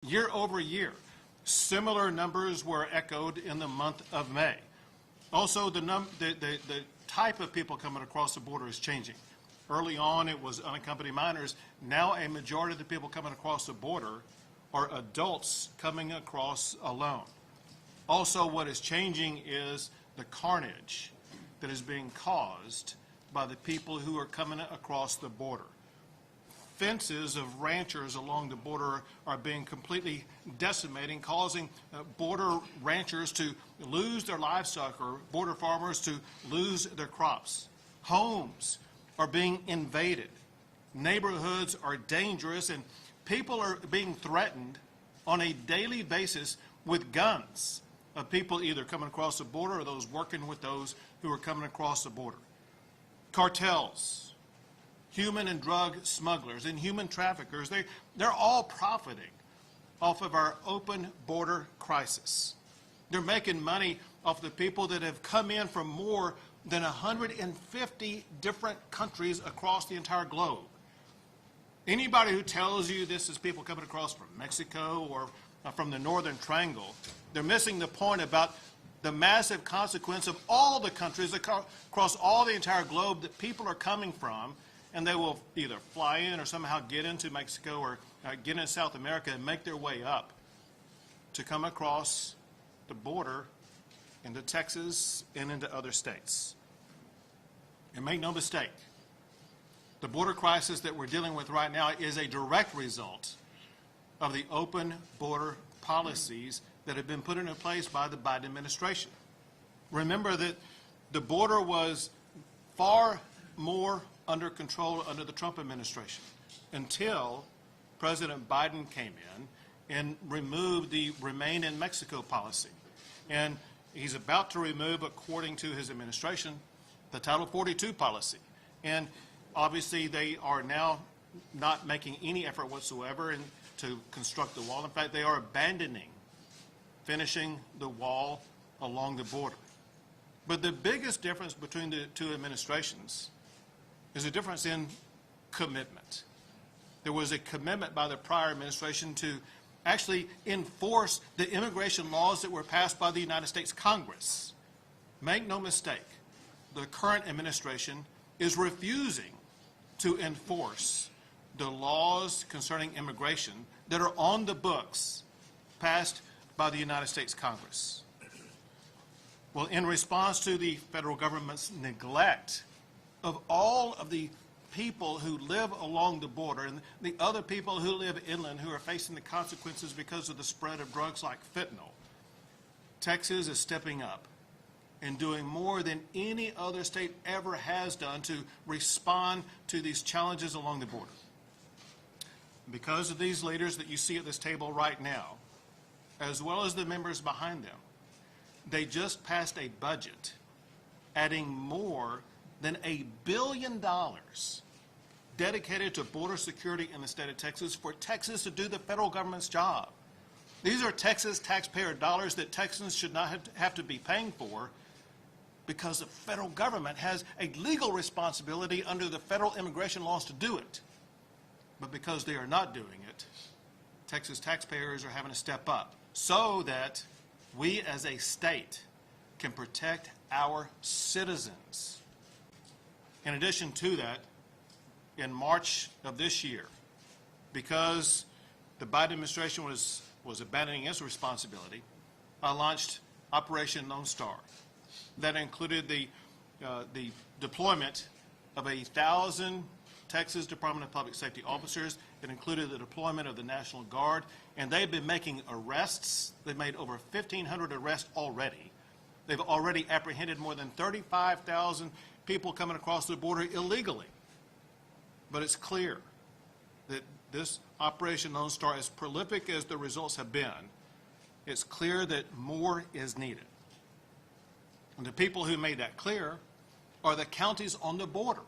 year over year. Similar numbers were echoed in the month of May. Also, the type of people coming across the border is changing. Early on, it was unaccompanied minors. Now, a majority of the people coming across the border are adults coming across alone. Also, what is changing is the carnage that is being caused by the people who are coming across the border. Fences of ranchers along the border are being completely decimating, causing border ranchers to lose their livestock or border farmers to lose their crops. Homes are being invaded. Neighborhoods are dangerous, and people are being threatened on a daily basis with guns of people either coming across the border or those working with those who are coming across the border. Cartels, human and drug smugglers, and human traffickers, they're all profiting off of our open border crisis. They're making money off the people that have come in from more than 150 different countries across the entire globe. Anybody who tells you this is people coming across from Mexico or from the Northern Triangle, they're missing the point about the massive consequence of all the countries across all the entire globe that people are coming from, and they will either fly in or somehow get into Mexico or get into South America and make their way up to come across the border into Texas and into other states. And make no mistake, the border crisis that we're dealing with right now is a direct result of the open border policies that have been put into place by the Biden administration. Remember that the border was far more under control under the Trump administration until President Biden came in and removed the Remain in Mexico policy. And he's about to remove, according to his administration, the Title 42 policy. And obviously they are now not making any effort whatsoever to construct the wall. In fact, they are abandoning finishing the wall along the border. But the biggest difference between the two administrations is a difference in commitment. There was a commitment by the prior administration to actually enforce the immigration laws that were passed by the United States Congress. Make no mistake, the current administration is refusing to enforce the laws concerning immigration that are on the books passed by the United States Congress. Well, in response to the federal government's neglect of all of the people who live along the border and the other people who live inland who are facing the consequences because of the spread of drugs like fentanyl, Texas is stepping up and doing more than any other state ever has done to respond to these challenges along the border. Because of these leaders that you see at this table right now, as well as the members behind them, they just passed a budget adding more than $1 billion dedicated to border security in the state of Texas for Texas to do the federal government's job. These are Texas taxpayer dollars that Texans should not have to be paying for because the federal government has a legal responsibility under the federal immigration laws to do it. But because they are not doing it, Texas taxpayers are having to step up so that we as a state can protect our citizens. In addition to that, in March of this year, because the Biden administration was abandoning its responsibility, I launched Operation Lone Star. That included the deployment of 1,000 Texas Department of Public Safety officers. It included the deployment of the National Guard, and they've been making arrests. They've made over 1,500 arrests already. They've already apprehended more than 35,000 people coming across the border illegally. But it's clear that this Operation Lone Star, as prolific as the results have been, it's clear that more is needed. And the people who made that clear are the counties on the border.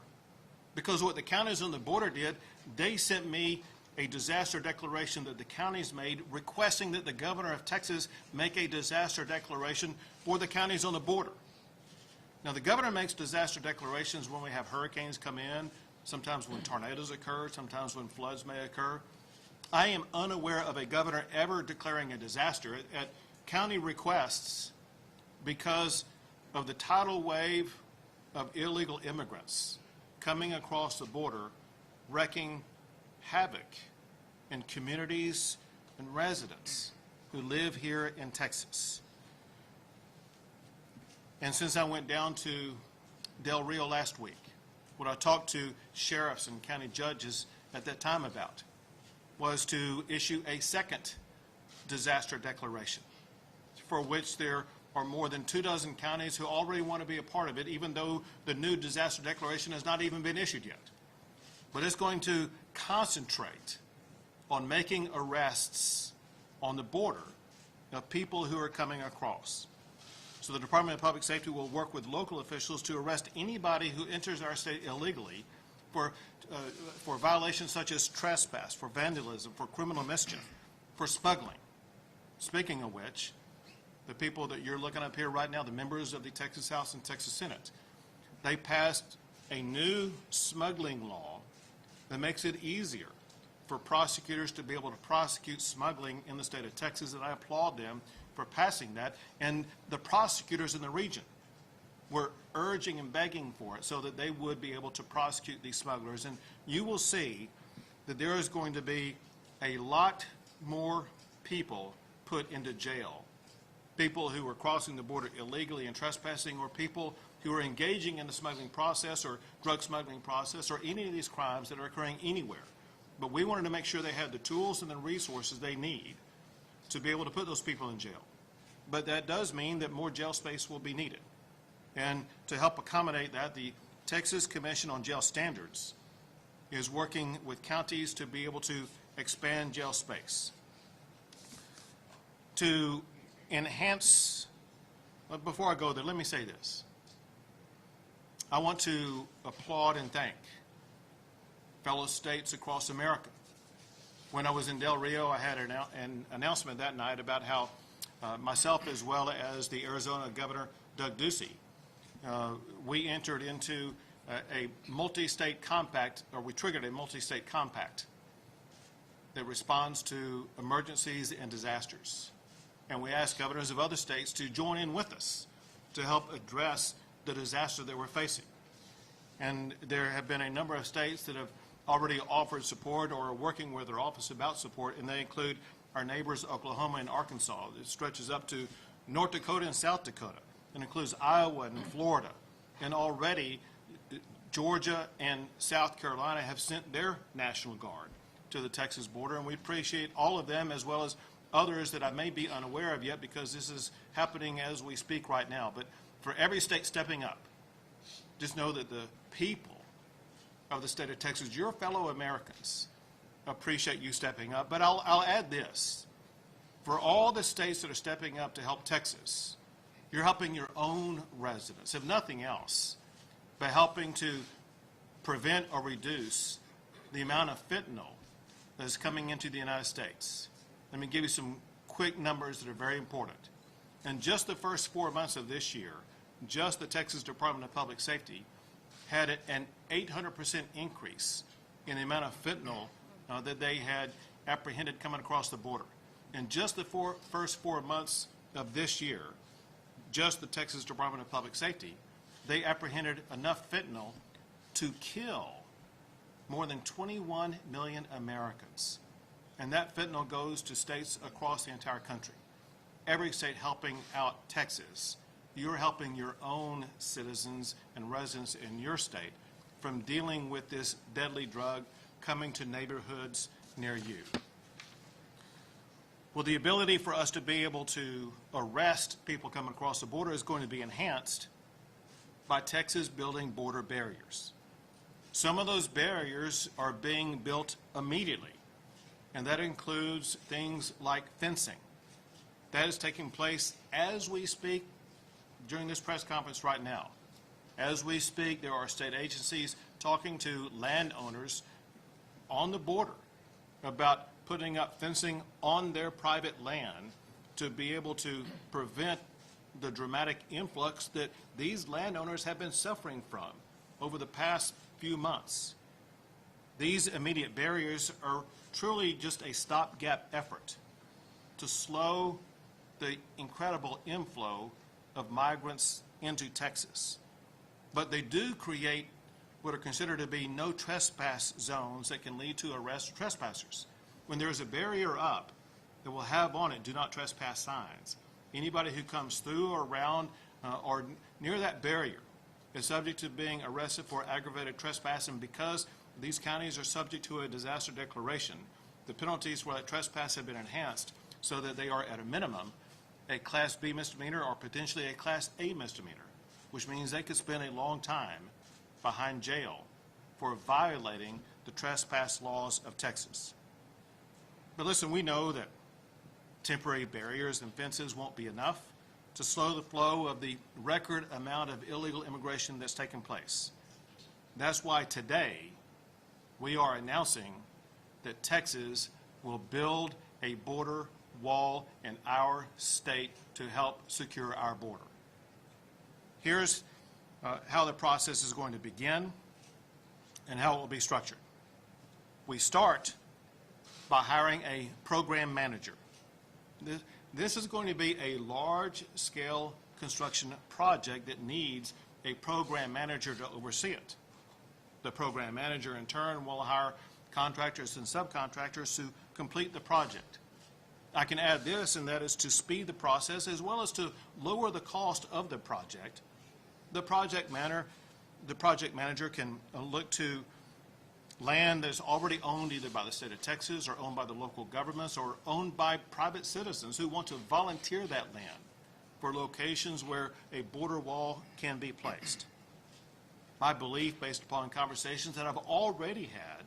Because what the counties on the border did, they sent me a disaster declaration that the counties made requesting that the governor of Texas make a disaster declaration for the counties on the border. Now, the governor makes disaster declarations when we have hurricanes come in, sometimes when tornadoes occur, sometimes when floods may occur. I am unaware of a governor ever declaring a disaster at county requests because of the tidal wave of illegal immigrants coming across the border, wreaking havoc in communities and residents who live here in Texas. And since I went down to Del Rio last week, what I talked to sheriffs and county judges at that time about was to issue a second disaster declaration, for which there are more than 24 counties who already want to be a part of it, even though the new disaster declaration has not even been issued yet. But it's going to concentrate on making arrests on the border of people who are coming across. So the Department of Public Safety will work with local officials to arrest anybody who enters our state illegally for violations such as trespass, for vandalism, for criminal mischief, for smuggling. Speaking of which, the people that you're looking up here right now, the members of the Texas House and Texas Senate, they passed a new smuggling law that makes it easier for prosecutors to be able to prosecute smuggling in the state of Texas, and I applaud them for passing that. And the prosecutors in the region were urging and begging for it so that they would be able to prosecute these smugglers. And you will see that there is going to be a lot more people put into jail. People who are crossing the border illegally and trespassing, or people who are engaging in the smuggling process or drug smuggling process, or any of these crimes that are occurring anywhere. But we wanted to make sure they had the tools and the resources they need to be able to put those people in jail. But that does mean that more jail space will be needed. And to help accommodate that, the Texas Commission on Jail Standards is working with counties to be able to expand jail space. To enhance, but before I go there, let me say this. I want to applaud and thank fellow states across America. When I was in Del Rio, I had an announcement that night about how myself, as well as the Arizona Governor Doug Ducey, we entered into a multi-state compact, or we triggered a multi-state compact that responds to emergencies and disasters. And we asked governors of other states to join in with us to help address the disaster that we're facing. And there have been a number of states that have already offered support or are working with their office about support, and they include our neighbors Oklahoma and Arkansas. It stretches up to North Dakota and South Dakota. It includes Iowa and Florida. And already Georgia and South Carolina have sent their National Guard to the Texas border, and we appreciate all of them, as well as others that I may be unaware of yet, because this is happening as we speak right now. But for every state stepping up, just know that the people of the state of Texas, your fellow Americans, appreciate you stepping up. But I'll add this. For all the states that are stepping up to help Texas, you're helping your own residents, if nothing else, by helping to prevent or reduce the amount of fentanyl that is coming into the United States. Let me give you some quick numbers that are very important. In just the first 4 months of this year, just the Texas Department of Public Safety had an 800% increase in the amount of fentanyl that they had apprehended coming across the border. In just the first 4 months of this year, just the Texas Department of Public Safety, they apprehended enough fentanyl to kill more than 21 million Americans. And that fentanyl goes to states across the entire country. Every state helping out Texas, you're helping your own citizens and residents in your state from dealing with this deadly drug coming to neighborhoods near you. Well, the ability for us to be able to arrest people coming across the border is going to be enhanced by Texas building border barriers. Some of those barriers are being built immediately, and that includes things like fencing. That is taking place as we speak during this press conference right now. As we speak, there are state agencies talking to landowners on the border about putting up fencing on their private land to be able to prevent the dramatic influx that these landowners have been suffering from over the past few months. These immediate barriers are truly just a stopgap effort to slow the incredible inflow of migrants into Texas. But they do create what are considered to be no trespass zones that can lead to arrest of trespassers. When there is a barrier up that will have on it do not trespass signs, anybody who comes through or around or near that barrier is subject to being arrested for aggravated trespass, and because these counties are subject to a disaster declaration, the penalties for that trespass have been enhanced so that they are at a minimum a Class B misdemeanor or potentially a Class A misdemeanor, which means they could spend a long time behind jail for violating the trespass laws of Texas. But listen, we know that temporary barriers and fences won't be enough to slow the flow of the record amount of illegal immigration that's taken place. That's why today we are announcing that Texas will build a border wall in our state to help secure our border. Here's how the process is going to begin and how it will be structured. We start by hiring a program manager. This is going to be a large-scale construction project that needs a program manager to oversee it. The program manager, in turn, will hire contractors and subcontractors to complete the project. I can add this, and that is to speed the process as well as to lower the cost of the project. The project manager can look to land that's already owned either by the state of Texas or owned by the local governments or owned by private citizens who want to volunteer that land for locations where a border wall can be placed. My belief, based upon conversations that I've already had,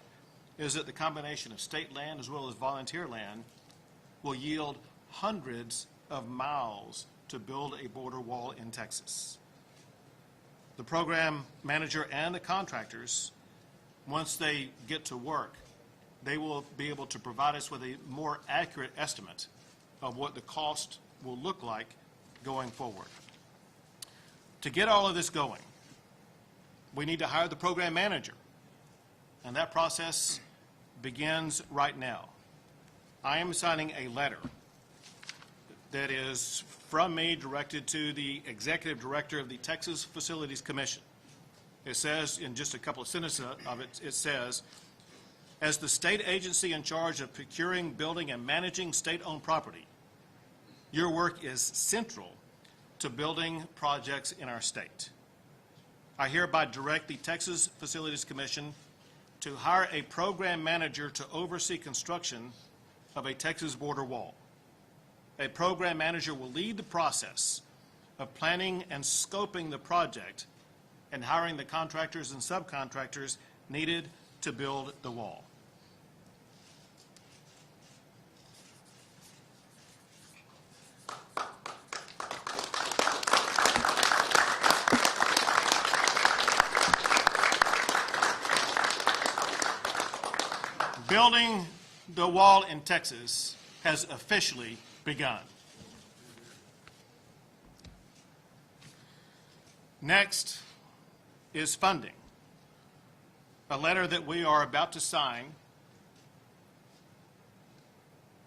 is that the combination of state land as well as volunteer land will yield hundreds of miles to build a border wall in Texas. The program manager and the contractors, once they get to work, they will be able to provide us with a more accurate estimate of what the cost will look like going forward. To get all of this going, we need to hire the program manager, and that process begins right now. I am signing a letter that is from me directed to the executive director of the Texas Facilities Commission. It says, in just a couple of sentences of it, it says, as the state agency in charge of procuring, building, and managing state-owned property, your work is central to building projects in our state. I hereby direct the Texas Facilities Commission to hire a program manager to oversee construction of a Texas border wall. A program manager will lead the process of planning and scoping the project and hiring the contractors and subcontractors needed to build the wall. Building the wall in Texas has officially begun. Next is funding. A letter that we are about to sign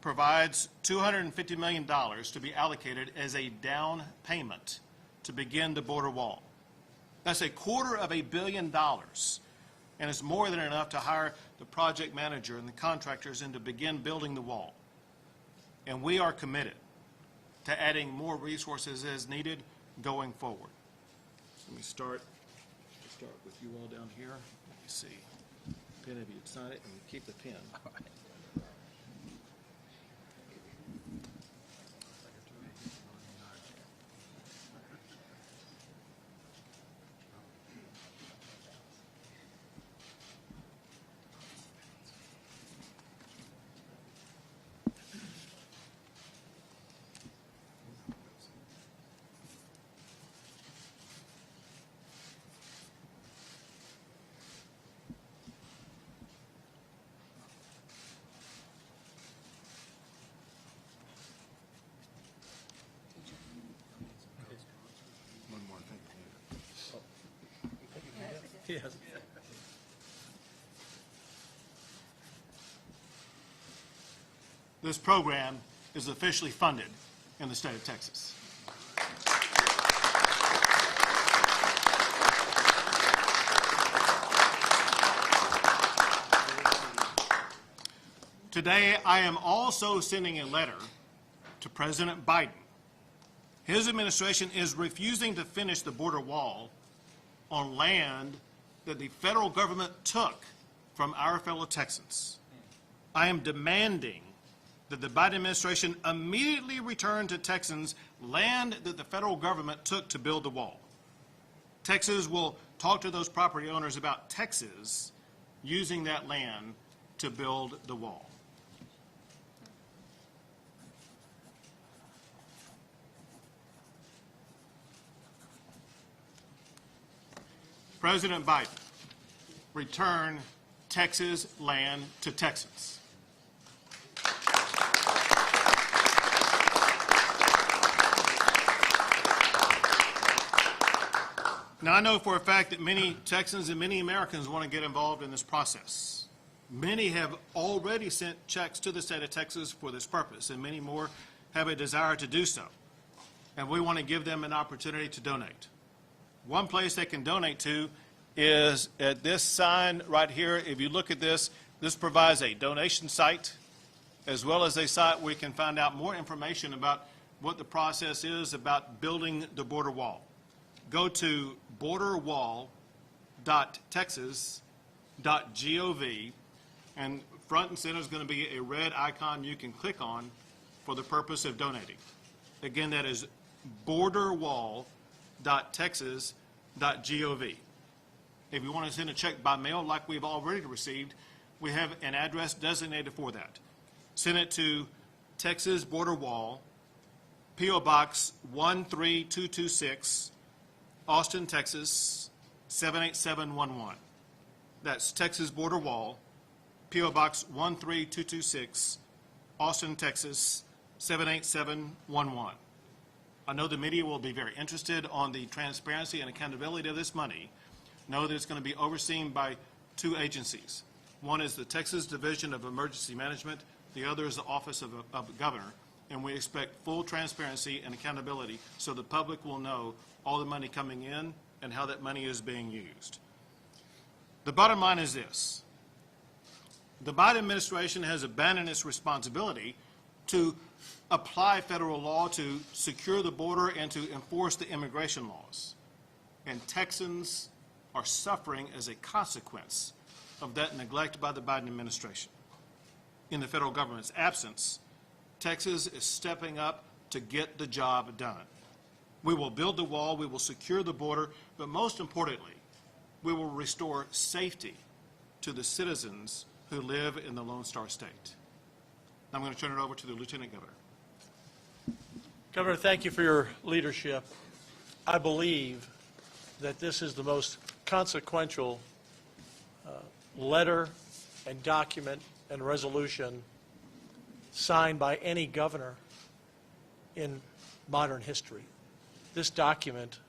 provides $250 million to be allocated as a down payment to begin the border wall. That's $250 million, and it's more than enough to hire the project manager and the contractors and to begin building the wall. And we are committed to adding more resources as needed going forward. Let me start with you all down here. Let me see. Pen, if you'd sign it, and keep the pen. All right. Yes. This program is officially funded in the state of Texas. Today, I am also sending a letter to President Biden. His administration is refusing to finish the border wall on land that the federal government took from our fellow Texans. I am demanding that the Biden administration immediately return to Texans land that the federal government took to build the wall. Texas will talk to those property owners about Texas using that land to build the wall. President Biden, return Texas land to Texans. Now, I know for a fact that many Texans and many Americans want to get involved in this process. Many have already sent checks to the state of Texas for this purpose, and many more have a desire to do so. And we want to give them an opportunity to donate. One place they can donate to is at this sign right here. If you look at this, this provides a donation site as well as a site where you can find out more information about what the process is about building the border wall. Go to borderwall.texas.gov, and front and center is going to be a red icon you can click on for the purpose of donating. Again, that is borderwall.texas.gov. If you want to send a check by mail like we've already received, we have an address designated for that. Send it to Texas Border Wall, P.O. Box 13226, Austin, Texas 78711. That's Texas Border Wall, P.O. Box 13226, Austin, Texas 78711. I know the media will be very interested on the transparency and accountability of this money. Know that it's going to be overseen by two agencies. One is the Texas Division of Emergency Management. The other is the Office of the Governor. And we expect full transparency and accountability so the public will know all the money coming in and how that money is being used. The bottom line is this. The Biden administration has abandoned its responsibility to apply federal law to secure the border and to enforce the immigration laws. And Texans are suffering as a consequence of that neglect by the Biden administration. In the federal government's absence, Texas is stepping up to get the job done. We will build the wall, we will secure the border, but most importantly, we will restore safety to the citizens who live in the Lone Star State. I'm going to turn it over to the Lieutenant Governor. Governor, thank you for your leadership. I believe that this is the most consequential letter and document and resolution signed by any governor in modern history. This document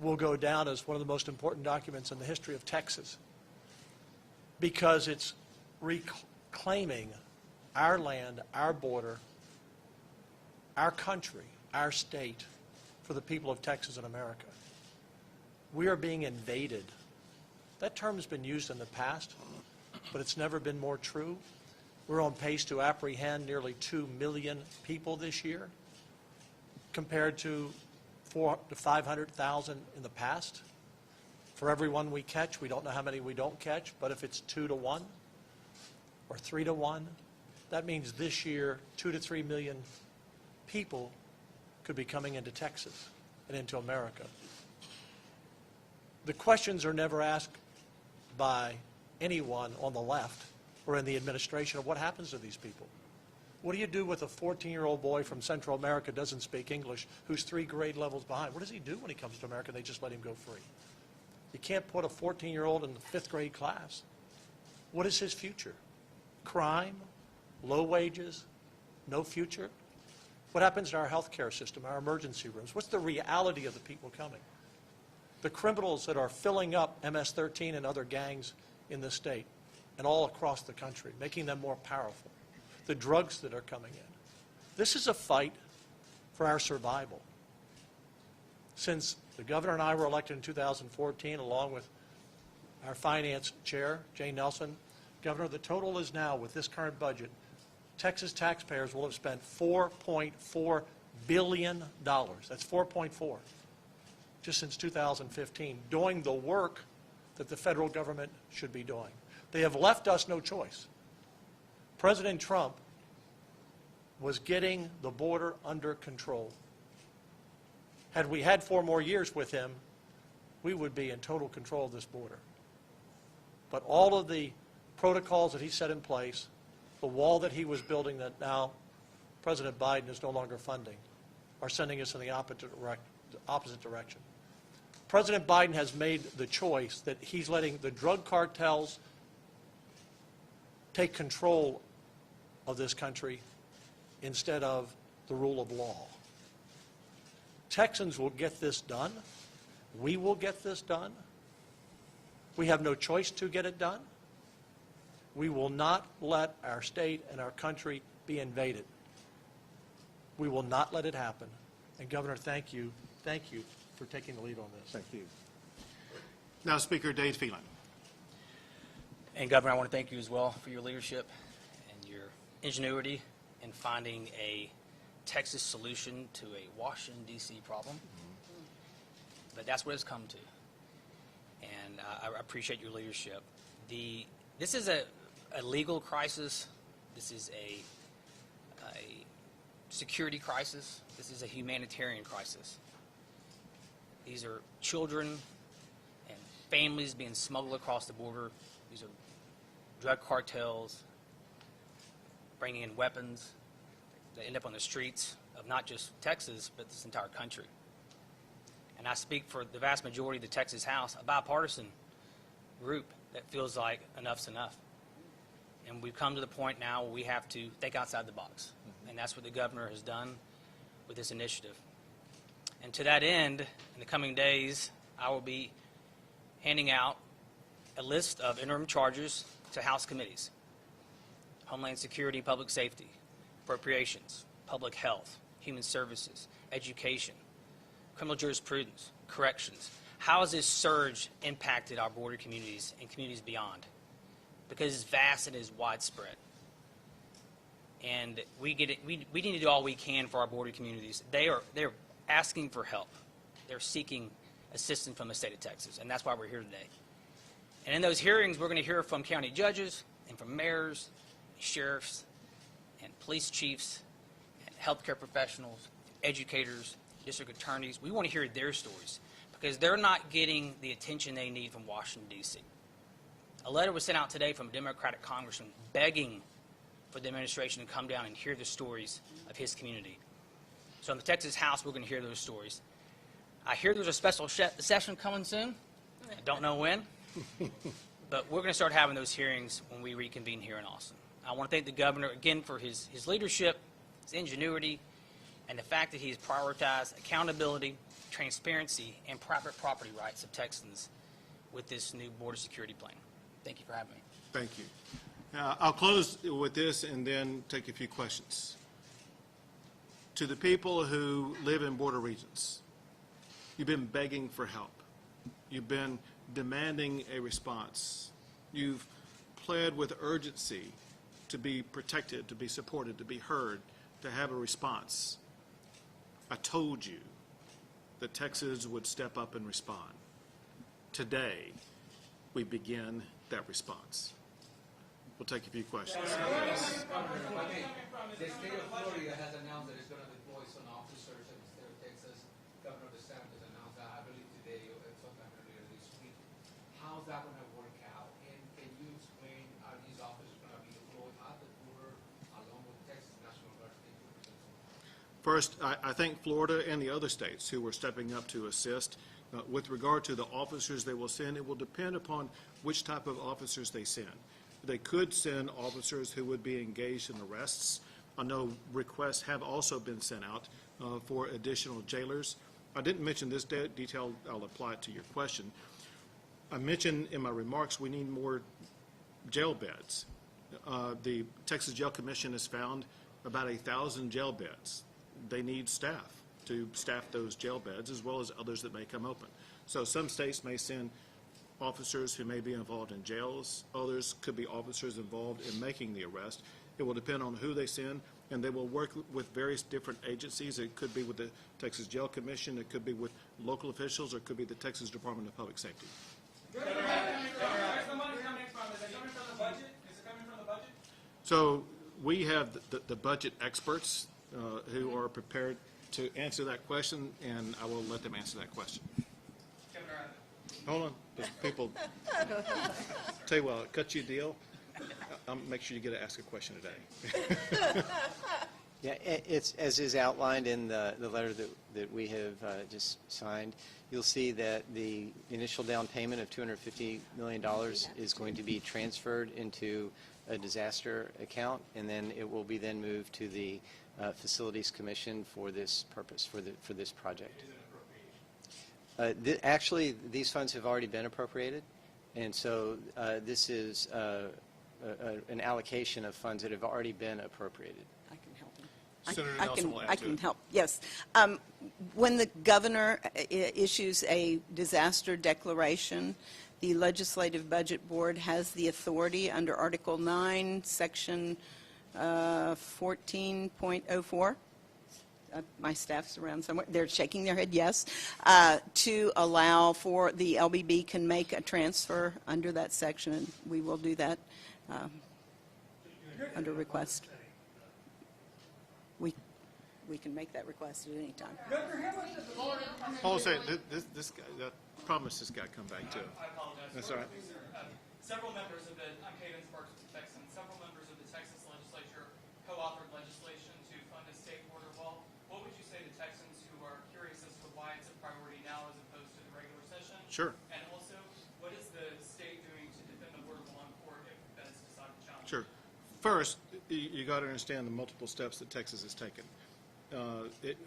will go down as one of the most important documents in the history of Texas because it's reclaiming our land, our border, our country, our state for the people of Texas and America. We are being invaded. That term has been used in the past, but it's never been more true. We're on pace to apprehend nearly 2 million people this year, compared to 400,000 to 500,000 in the past. For every one we catch, we don't know how many we don't catch, but if it's 2 to 1 or 3 to 1, that means this year 2 to 3 million people could be coming into Texas and into America. The questions are never asked by anyone on the left or in the administration of what happens to these people. What do you do with a 14-year-old boy from Central America who doesn't speak English, who's 3 grade levels behind? What does he do when he comes to America? They just let him go free. You can't put a 14-year-old in the 5th grade class. What is his future? Crime, low wages, no future? What happens to our health care system, our emergency rooms? What's the reality of the people coming? The criminals that are filling up MS-13 and other gangs in this state and all across the country, making them more powerful. the drugs that are coming in. This is a fight for our survival. Since the governor and I were elected in 2014, along with our finance chair, Jane Nelson, Governor, the total is now, with this current budget, Texas taxpayers will have spent $4.4 billion. That's 4.4, just since 2015, doing the work that the federal government should be doing. They have left us no choice. President Trump was getting the border under control. Had we had 4 more years with him, we would be in total control of this border. But all of the protocols that he set in place, the wall that he was building that now President Biden is no longer funding, are sending us in the opposite direction. President Biden has made the choice that he's letting the drug cartels take control of this country instead of the rule of law. Texans will get this done. We will get this done. We have no choice to get it done. We will not let our state and our country be invaded. We will not let it happen. And Governor, thank you for taking the lead on this. Thank you. Now, Speaker Dade Phelan. And Governor, I want to thank you as well for your leadership and your ingenuity in finding a Texas solution to a Washington, D.C. problem. But that's what it's come to. And I appreciate your leadership. This is a legal crisis. This is a security crisis. This is a humanitarian crisis. These are children and families being smuggled across the border. These are drug cartels bringing in weapons that end up on the streets of not just Texas, but this entire country. And I speak for the vast majority of the Texas House, a bipartisan group that feels like enough's enough. And we've come to the point now where we have to think outside the box. And that's what the governor has done with this initiative. And to that end, in the coming days, I will be handing out a list of interim charges to House committees: Homeland Security, Public Safety, Appropriations, Public Health, Human Services, Education, Criminal Jurisprudence, Corrections. How has this surge impacted our border communities and communities beyond? Because it's vast and it's widespread. And we need to do all we can for our border communities. They're asking for help. They're seeking assistance from the state of Texas, and that's why we're here today. And in those hearings, we're going to hear from county judges and from mayors, sheriffs, and police chiefs, and healthcare professionals, educators, district attorneys. We want to hear their stories because they're not getting the attention they need from Washington, D.C. A letter was sent out today from a Democratic congressman begging for the administration to come down and hear the stories of his community. So in the Texas House, we're going to hear those stories. I hear there's a special session coming soon. I don't know when, but we're going to start having those hearings when we reconvene here in Austin. I want to thank the governor again for his leadership, his ingenuity, and the fact that he's prioritized accountability, transparency, and private property rights of Texans with this new border security plan. Thank you for having me. Thank you. I'll close with this and then take a few questions. To the people who live in border regions, you've been begging for help. You've been demanding a response. You've pled with urgency to be protected, to be supported, to be heard, to have a response. I told you that Texas would step up and respond. Today, we begin that response. We'll take a few questions. The state of Florida has announced that it's going to deploy some officers in the state of Texas. Governor DeSantis announced that, I believe today or sometime earlier this week. How's that going to work out? And can you explain, are these officers going to be deployed at the border along with Texas National Guard State Troopers? First, I thank Florida and the other states who are stepping up to assist. With regard to the officers they will send, it will depend upon which type of officers they send. They could send officers who would be engaged in arrests. I know requests have also been sent out for additional jailers. I didn't mention this detail. I'll apply it to your question. I mentioned in my remarks we need more jail beds. The Texas Jail Commission has found about 1,000 jail beds. They need staff to staff those jail beds, as well as others that may come open. So some states may send officers who may be involved in jails. Others could be officers involved in making the arrest. It will depend on who they send, and they will work with various different agencies. It could be with the Texas Jail Commission, it could be with local officials, or it could be the Texas Department of Public Safety. Where's the money coming from? Is it coming from the budget? Is it coming from the budget? So we have the budget experts who are prepared to answer that question, and I will let them answer that question. Governor Abbott. Hold on, there's people. Tell you what, I'll cut you a deal. I'll make sure you get to ask a question today. Yeah, it's, as is outlined in the letter that we have just signed, you'll see that the initial down payment of $250 million is going to be transferred into a disaster account, and then it will be then moved to the Facilities Commission for this purpose, for this project. Actually, these funds have already been appropriated, and so this is an allocation of funds that have already been appropriated. I can help him. Senator Nelson will add I to can it. help, yes. When the governor issues a disaster declaration, the Legislative Budget Board has the authority under Article 9, Section 14.04. My staff's around somewhere. They're shaking their head yes. To allow for the LBB can make a transfer under that section, and we will do that under request. We can make that request at any time. Hold on a second. This guy, I promise this guy come back to it. I apologize. That's all right. Several members of the, I'm Caden Sparks, Texan. Several members of the Texas legislature co-authored legislation to fund a state border wall. What would you say to Texans who are curious as to why it's a priority now as opposed to the regular session? Sure. And also, what is the state doing to defend the border wall in court if the feds decide to challenge it? Sure. First, you got to understand the multiple steps that Texas has taken.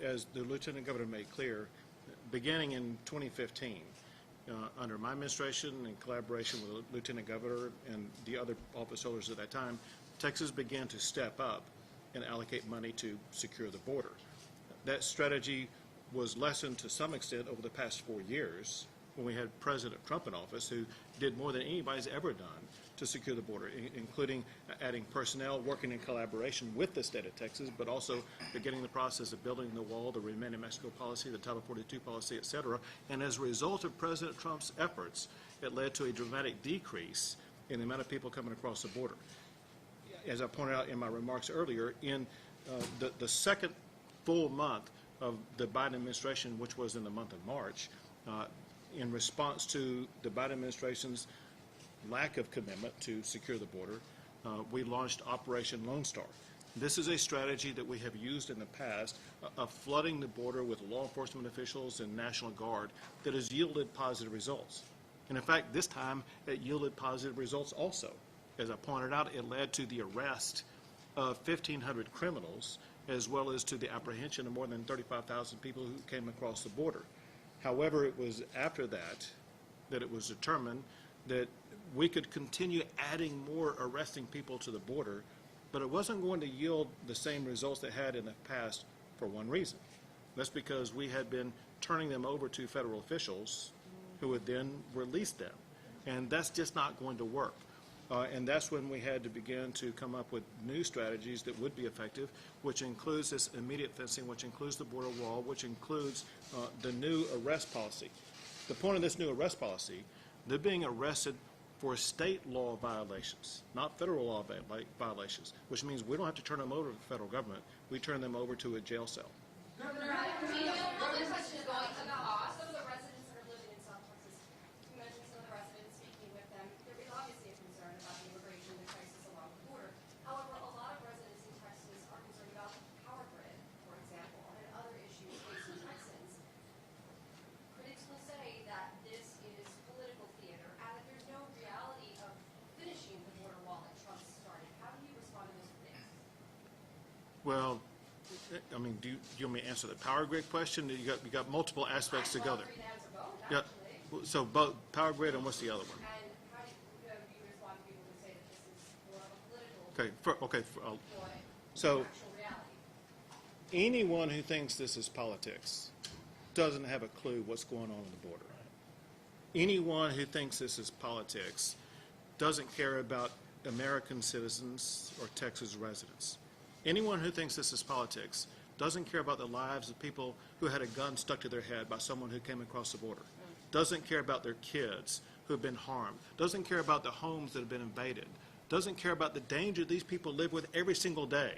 As the Lieutenant Governor made clear, beginning in 2015, under my administration in collaboration with the Lieutenant Governor and the other office holders at that time, Texas began to step up and allocate money to secure the border. That strategy was lessened to some extent over the past 4 years when we had President Trump in office, who did more than anybody's ever done to secure the border, including adding personnel, working in collaboration with the state of Texas, but also beginning the process of building the wall, the Remain in Mexico policy, the Title 42 policy, et cetera. And as a result of President Trump's efforts, it led to a dramatic decrease in the amount of people coming across the border. As I pointed out in my remarks earlier, in the second full month of the Biden administration, which was in the month of March, in response to the Biden administration's lack of commitment to secure the border, we launched Operation Lone Star. This is a strategy that we have used in the past of flooding the border with law enforcement officials and National Guard that has yielded positive results. And in fact, this time it yielded positive results also. As I pointed out, it led to the arrest of 1,500 criminals, as well as to the apprehension of more than 35,000 people who came across the border. However, it was after that that it was determined that we could continue adding more arresting people to the border, but it wasn't going to yield the same results it had in the past for one reason. That's because we had been turning them over to federal officials who would then release them. And that's just not going to work. And that's when we had to begin to come up with new strategies that would be effective, which includes this immediate fencing, which includes the border wall, which includes the new arrest policy. The point of this new arrest policy, they're being arrested for state law violations, not federal law violations, which means we don't have to turn them over to the federal government. We turn them over to a jail cell. Governor, do you know how this question is going about some of the residents that are living in South Texas? You mentioned some of the residents, speaking with them. There is obviously a concern about the immigration and the crisis along the border. However, a lot of residents in Texas are concerned about the power grid, for example, and other issues facing Texans. Critics will say that this is political theater and that there's no reality of finishing the border wall that Trump started. How do you respond to those critics? Well, I mean, do you want me to answer the power grid question? You got multiple aspects to go there. Yeah. So both power grid and what's the other one? And how do you respond to people who say that this is more of a political So actual reality. anyone who thinks this is politics doesn't have a clue what's going on the border. Anyone who thinks this is politics doesn't care about American citizens or Texas residents. Anyone who thinks this is politics doesn't care about the lives of people who had a gun stuck to their head by someone who came across the border, doesn't care about their kids who have been harmed, doesn't care about the homes that have been invaded, doesn't care about the danger these people live with every single day.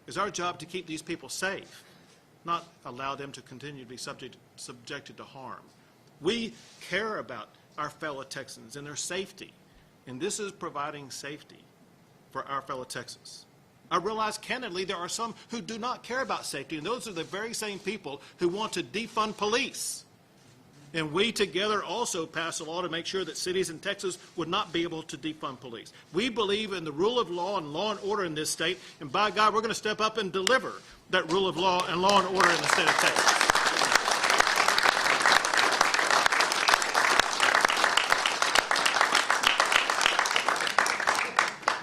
It's our job to keep these people safe, not allow them to continue to be subjected to harm. We care about our fellow Texans and their safety, and this is providing safety for our fellow Texans. I realize candidly there are some who do not care about safety, and those are the very same people who want to defund police. And we together also passed a law to make sure that cities in Texas would not be able to defund police. We believe in the rule of law and law and order in this state, and by God, we're going to step up and deliver that rule of law and law and order in the state of Texas.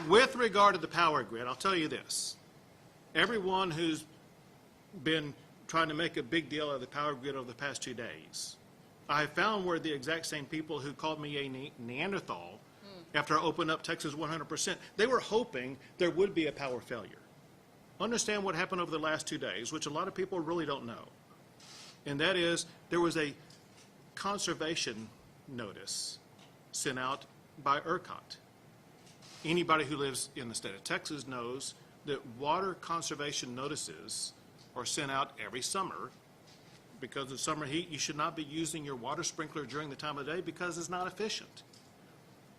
With regard to the power grid, I'll tell you this. Everyone who's been trying to make a big deal of the power grid over the past 2 days, I found were the exact same people who called me a Neanderthal after I opened up Texas 100%. They were hoping there would be a power failure. Understand what happened over the last 2 days, which a lot of people really don't know. And that is, there was a conservation notice sent out by ERCOT. Anybody who lives in the state of Texas knows that water conservation notices are sent out every summer. Because of summer heat, you should not be using your water sprinkler during the time of day because it's not efficient.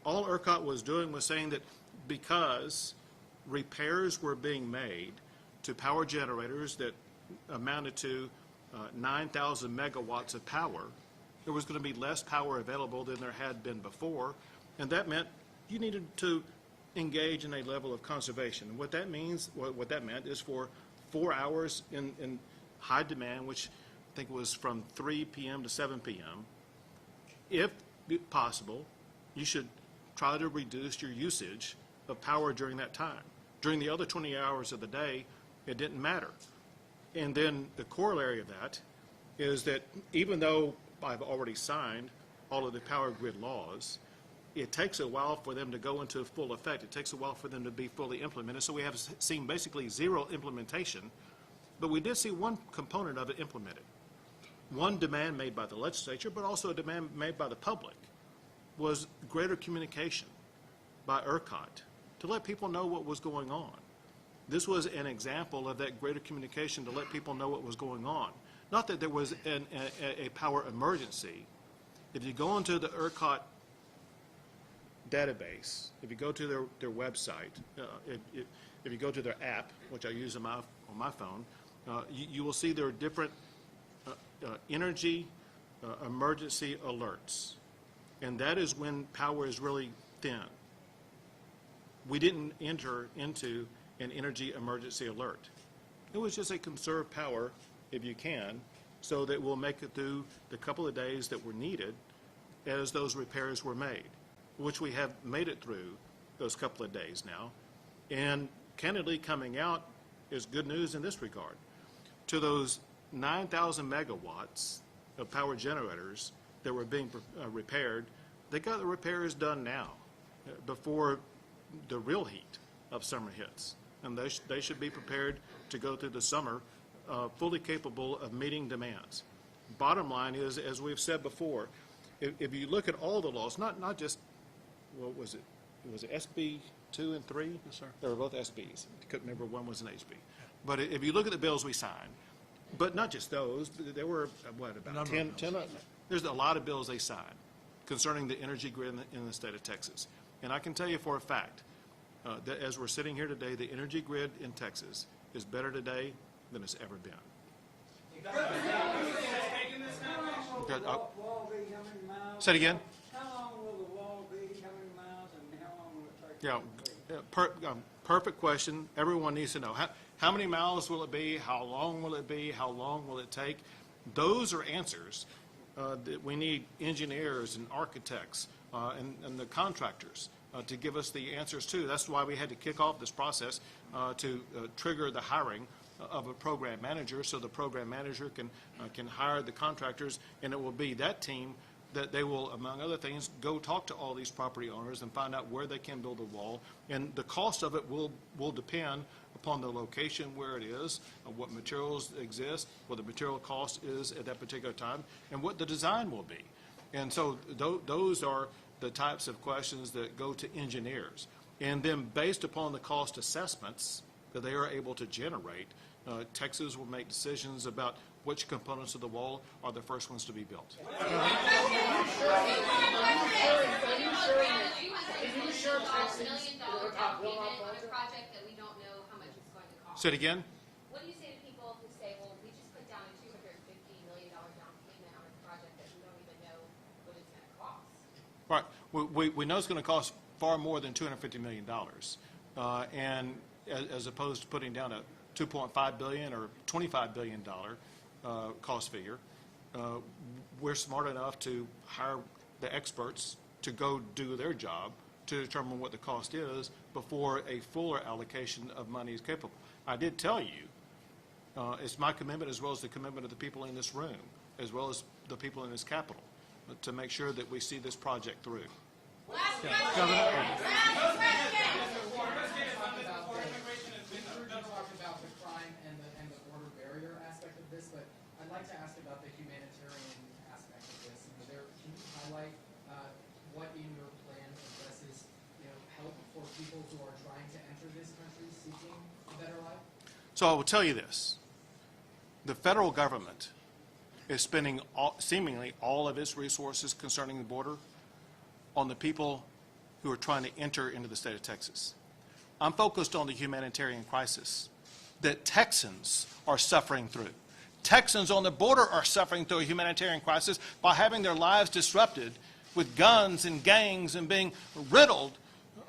All ERCOT was doing was saying that because repairs were being made to power generators that amounted to 9,000 megawatts of power, there was going to be less power available than there had been before, and that meant you needed to engage in a level of conservation. And what that means, what that meant is for 4 hours in high demand, which I think it was from 3 p.m. to 7 p.m., if possible, you should try to reduce your usage of power during that time. During the other 20 hours of the day, it didn't matter. And then the corollary of that is that even though I've already signed all of the power grid laws, it takes a while for them to go into full effect. It takes a while for them to be fully implemented. So we have seen basically zero implementation, but we did see one component of it implemented. One demand made by the legislature, but also a demand made by the public, was greater communication by ERCOT to let people know what was going on. This was an example of that greater communication to let people know what was going on. Not that there was a power emergency. If you go into the ERCOT database, if you go to their website, if you go to their app, which I use on my phone, you will see there are different energy emergency alerts, and that is when power is really thin. We didn't enter into an energy emergency alert. It was just a conserve power if you can, so that we'll make it through the couple of days that were needed as those repairs were made, which we have made it through those couple of days now. And candidly, coming out is good news in this regard. To those 9,000 megawatts of power generators that were being repaired, they got the repairs done now, before the real heat of summer hits. And they should be prepared to go through the summer fully capable of meeting demands. Bottom line is, as we've said before, if you look at all the laws, not just, what was it? Was it SB 2 and 3? Yes, sir. They were both SBs. I couldn't remember one was an HB. But if you look at the bills we signed, but not just those, there were, what, about 10? There's a lot of bills they signed concerning the energy grid in the state of Texas. And I can tell you for a fact that as we're sitting here today, the energy grid in Texas is better today than it's ever been. Okay, say it again. How long will the wall be? How many miles? And how long will it take? Yeah, perfect question. Everyone needs to know. How many miles will it be? How long will it be? How long will it take? Those are answers that we need engineers and architects and the contractors to give us the answers to. That's why we had to kick off this process to trigger the hiring of a program manager, so the program manager can hire the contractors, and it will be that team that they will, among other things, go talk to all these property owners and find out where they can build a wall. And the cost of it will depend upon the location where it is, what materials exist, what the material cost is at that particular time, and what the design will be. And so those are the types of questions that go to engineers. And then based upon the cost assessments that they are able to generate, Texas will make decisions about which components of the wall are the first ones to be built. Say it again. What do you say to people who say, well, we just put down a $250 million down payment on a project that we don't even know what it's going to cost? Right. We know it's going to cost far more than $250 million. And as opposed to putting down a $2.5 billion or $25 billion cost figure, we're smart enough to hire the experts to go do their job to determine what the cost is before a fuller allocation of money is capable. I did tell you, it's my commitment as well as the commitment of the people in this room, as well as the people in this Capitol, to make sure that we see this project through. I'd like to ask about the humanitarian aspect of this. Can you highlight what in your plan addresses, help for people who are trying to enter this country seeking a better life? So I will tell you this. The federal government is spending seemingly all of its resources concerning the border on the people who are trying to enter into the state of Texas. I'm focused on the humanitarian crisis that Texans are suffering through. Texans on the border are suffering through a humanitarian crisis by having their lives disrupted with guns and gangs and being riddled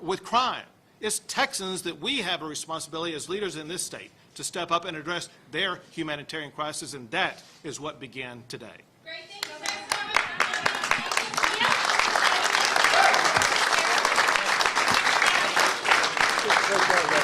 with crime. It's Texans that we have a responsibility as leaders in this state to step up and address their humanitarian crisis, and that is what began today. Great, thank you, sir. Let's go.